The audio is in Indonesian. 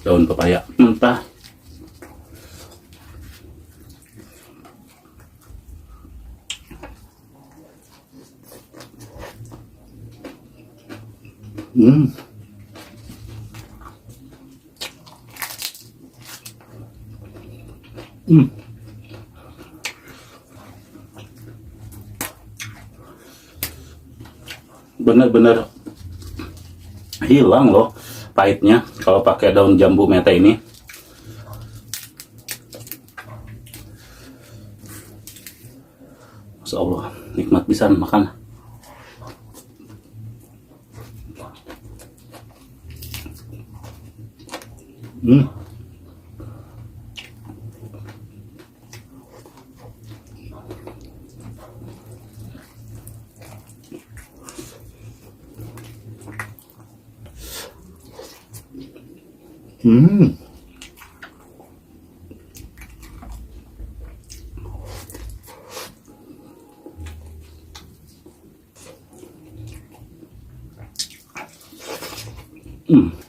daun pepaya mentah. Hmm. Hmm. Bener-bener hilang loh pahitnya kalau pakai daun jambu mete ini. Masya Allah, nikmat bisa makan. Hmm. Hmm. Hmm.